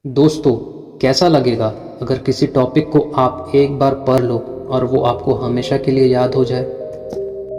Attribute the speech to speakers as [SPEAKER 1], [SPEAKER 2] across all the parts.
[SPEAKER 1] दोस्तों, कैसा लगेगा अगर किसी टॉपिक को आप एक बार पढ़ लो और वो आपको हमेशा के लिए याद हो जाए।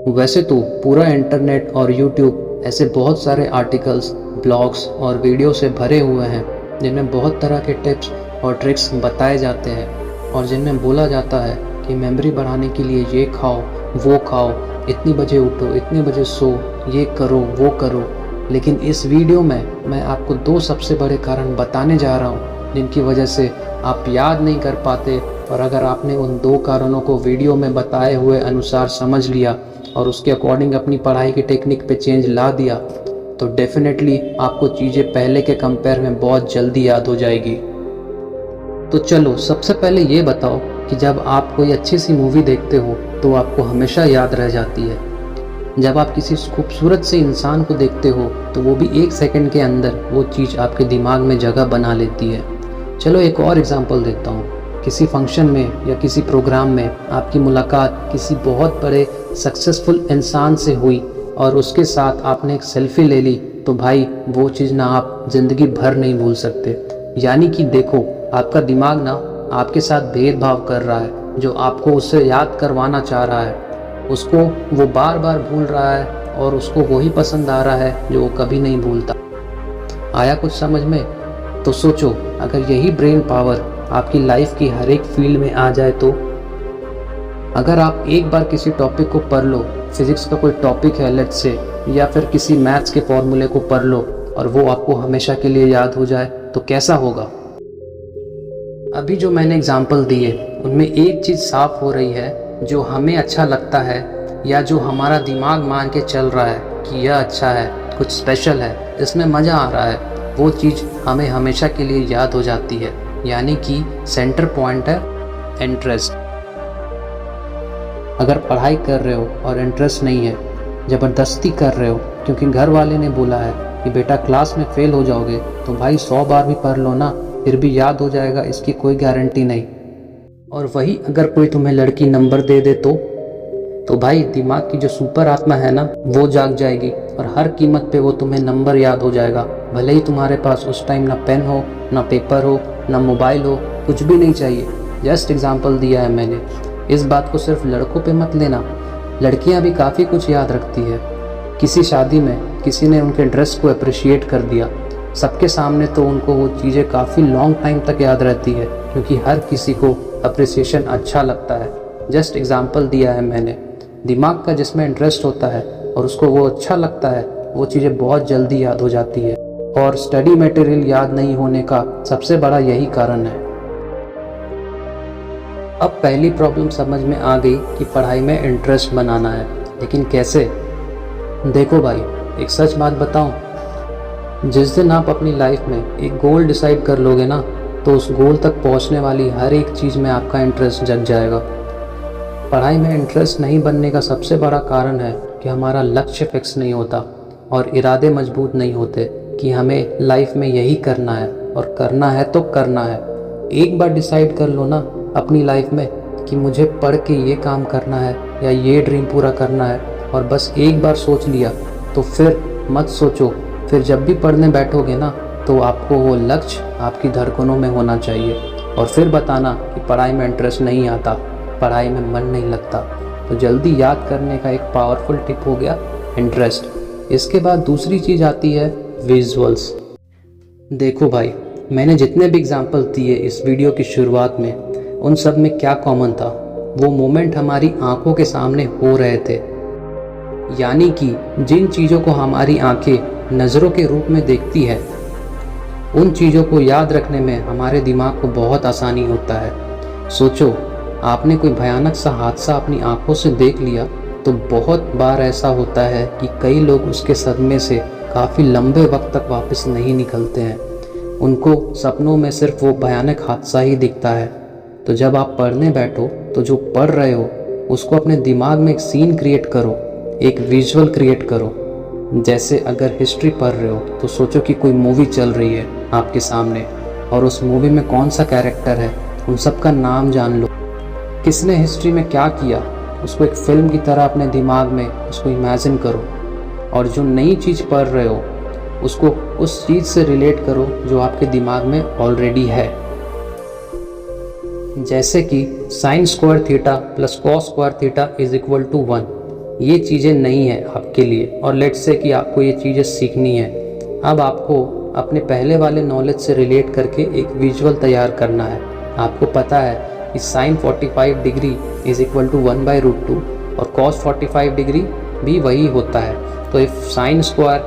[SPEAKER 1] वैसे तो पूरा इंटरनेट और यूट्यूब ऐसे बहुत सारे आर्टिकल्स, ब्लॉग्स और वीडियो से भरे हुए हैं जिनमें बहुत तरह के टिप्स और ट्रिक्स बताए जाते हैं और जिनमें बोला जाता है कि मेमोरी बढ़ाने के लिए ये खाओ, वो खाओ, इतनी बजे उठो, इतने बजे सो, ये करो, वो करो। लेकिन इस वीडियो में मैं आपको दो सबसे बड़े कारण बताने जा रहा हूँ जिनकी वजह से आप याद नहीं कर पाते। और अगर आपने उन दो कारणों को वीडियो में बताए हुए अनुसार समझ लिया और उसके अकॉर्डिंग अपनी पढ़ाई की टेक्निक पे चेंज ला दिया तो डेफिनेटली आपको चीज़ें पहले के कंपेयर में बहुत जल्दी याद हो जाएगी। तो चलो, सबसे पहले ये बताओ कि जब आप कोई अच्छी सी मूवी देखते हो तो आपको हमेशा याद रह जाती है। जब आप किसी खूबसूरत से इंसान को देखते हो तो वो भी एक सेकंड के अंदर वो चीज़ आपके दिमाग में जगह बना लेती है। चलो एक और एग्जांपल देता हूँ। किसी फंक्शन में या किसी प्रोग्राम में आपकी मुलाकात किसी बहुत बड़े सक्सेसफुल इंसान से हुई और उसके साथ आपने एक सेल्फी ले ली तो भाई वो चीज़ ना आप ज़िंदगी भर नहीं भूल सकते। यानी कि देखो, आपका दिमाग ना आपके साथ भेदभाव कर रहा है। जो आपको उससे याद करवाना चाह रहा है उसको वो बार बार भूल रहा है और उसको वही पसंद आ रहा है जो वो कभी नहीं भूलता। आया कुछ समझ में? तो सोचो, अगर यही ब्रेन पावर आपकी लाइफ की हर एक फील्ड में आ जाए तो। अगर आप एक बार किसी टॉपिक को पढ़ लो, फिजिक्स का कोई टॉपिक है लेट्स से, या फिर किसी मैथ्स के फॉर्मूले को पढ़ लो और वो आपको हमेशा के लिए याद हो जाए तो कैसा होगा? अभी जो मैंने एग्जाम्पल दिए उनमें एक चीज़ साफ हो रही है, जो हमें अच्छा लगता है या जो हमारा दिमाग मान के चल रहा है कि यह अच्छा है, कुछ स्पेशल है, इसमें मज़ा आ रहा है, वो चीज़ हमें हमेशा के लिए याद हो जाती है। यानी कि सेंटर पॉइंट है इंटरेस्ट। अगर पढ़ाई कर रहे हो और इंटरेस्ट नहीं है, ज़बरदस्ती कर रहे हो क्योंकि घर वाले ने बोला है कि बेटा क्लास में फेल हो जाओगे, तो भाई 100 बार भी पढ़ लो ना, फिर भी याद हो जाएगा, इसकी कोई गारंटी नहीं। और वही अगर कोई तुम्हें लड़की नंबर दे दे तो भाई दिमाग की जो सुपर आत्मा है ना वो जाग जाएगी और हर कीमत पे वो तुम्हें नंबर याद हो जाएगा। भले ही तुम्हारे पास उस टाइम ना पेन हो, ना पेपर हो, ना मोबाइल हो, कुछ भी नहीं चाहिए। जस्ट एग्जांपल दिया है मैंने। इस बात को सिर्फ लड़कों पे मत लेना, लड़कियां भी काफ़ी कुछ याद रखती है। किसी शादी में किसी ने उनके ड्रेस को अप्रिशिएट कर दिया सबके सामने तो उनको वो चीज़ें काफ़ी लॉन्ग टाइम तक याद रहती है, क्योंकि हर किसी को अप्रिसिएशन अच्छा लगता है। जस्ट एग्जांपल दिया है मैंने। दिमाग का जिसमें इंटरेस्ट होता है और उसको वो अच्छा लगता है, वो चीज़ें बहुत जल्दी याद हो जाती है। और स्टडी मटेरियल याद नहीं होने का सबसे बड़ा यही कारण है। अब पहली प्रॉब्लम समझ में आ गई कि पढ़ाई में इंटरेस्ट बनाना है, लेकिन कैसे? देखो भाई, एक सच बात बताऊं, जिस दिन आप अपनी लाइफ में एक गोल डिसाइड कर लोगे ना तो उस गोल तक पहुंचने वाली हर एक चीज़ में आपका इंटरेस्ट जग जाएगा। पढ़ाई में इंटरेस्ट नहीं बनने का सबसे बड़ा कारण है कि हमारा लक्ष्य फिक्स नहीं होता और इरादे मजबूत नहीं होते कि हमें लाइफ में यही करना है, और करना है तो करना है। एक बार डिसाइड कर लो ना अपनी लाइफ में कि मुझे पढ़ के ये काम करना है या ये ड्रीम पूरा करना है, और बस एक बार सोच लिया तो फिर मत सोचो। फिर जब भी पढ़ने बैठोगे ना तो आपको वो लक्ष्य आपकी धड़कनों में होना चाहिए। और फिर बताना कि पढ़ाई में इंटरेस्ट नहीं आता, पढ़ाई में मन नहीं लगता। तो जल्दी याद करने का एक पावरफुल टिप हो गया इंटरेस्ट। इसके बाद दूसरी चीज़ आती है विजुअल्स। देखो भाई, मैंने जितने भी एग्जाम्पल दिए इस वीडियो की शुरुआत में, उन सब में क्या कॉमन था? वो मोमेंट हमारी आंखों के सामने हो रहे थे। यानी कि जिन चीज़ों को हमारी आंखें नज़रों के रूप में देखती है, उन चीज़ों को याद रखने में हमारे दिमाग को बहुत आसानी होता है। सोचो, आपने कोई भयानक सा हादसा अपनी आंखों से देख लिया तो बहुत बार ऐसा होता है कि कई लोग उसके सदमे से काफ़ी लंबे वक्त तक वापस नहीं निकलते हैं। उनको सपनों में सिर्फ वो भयानक हादसा ही दिखता है। तो जब आप पढ़ने बैठो तो जो पढ़ रहे हो उसको अपने दिमाग में एक सीन क्रिएट करो, एक विजुअल क्रिएट करो। जैसे अगर हिस्ट्री पढ़ रहे हो तो सोचो कि कोई मूवी चल रही है आपके सामने और उस मूवी में कौन सा कैरेक्टर है, उन सब का नाम जान लो। किसने हिस्ट्री में क्या किया, उसको एक फिल्म की तरह अपने दिमाग में उसको इमेजिन करो। और जो नई चीज़ पढ़ रहे हो उसको उस चीज़ से रिलेट करो जो आपके दिमाग में ऑलरेडी है। जैसे कि sine square theta plus cos square theta is equal to 1, ये चीज़ें नहीं है आपके लिए, और लेट्स से कि आपको ये चीज़ें सीखनी है। अब आपको अपने पहले वाले नॉलेज से रिलेट करके एक विजुअल तैयार करना है। आपको पता है कि sine 45 degree is equal to 1/√2 और कॉस 45 डिग्री भी वही होता है। तो if sine square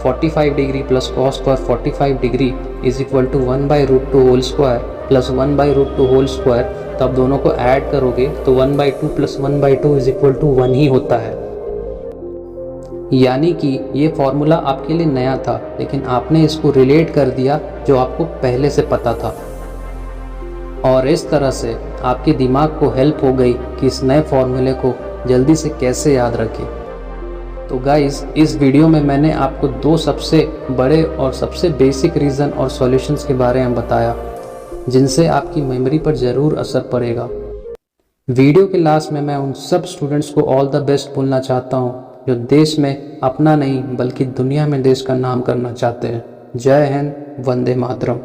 [SPEAKER 1] 45 degree plus cos square 45 degree is equal to 1/√2 whole square plus 1/√2 whole square, तो आप दोनों को ऐड करोगे तो 1/2 प्लस 1/2 इज इक्वल टू 1 ही होता है। यानी कि ये फॉर्मूला आपके लिए नया था, लेकिन आपने इसको रिलेट कर दिया जो आपको पहले से पता था, और इस तरह से आपके दिमाग को हेल्प हो गई कि इस नए फॉर्मूले को जल्दी से कैसे याद रखें। तो गाइस, इस वीडियो में मैंने आपको दो सबसे बड़े और सबसे बेसिक रीज़न और सॉल्यूशंस के बारे में बताया, जिनसे आपकी मेमोरी पर ज़रूर असर पड़ेगा। वीडियो के लास्ट में मैं उन सब स्टूडेंट्स को ऑल द बेस्ट बोलना चाहता हूँ जो देश में अपना नहीं बल्कि दुनिया में देश का नाम करना चाहते हैं। जय हिंद, वंदे मातरम।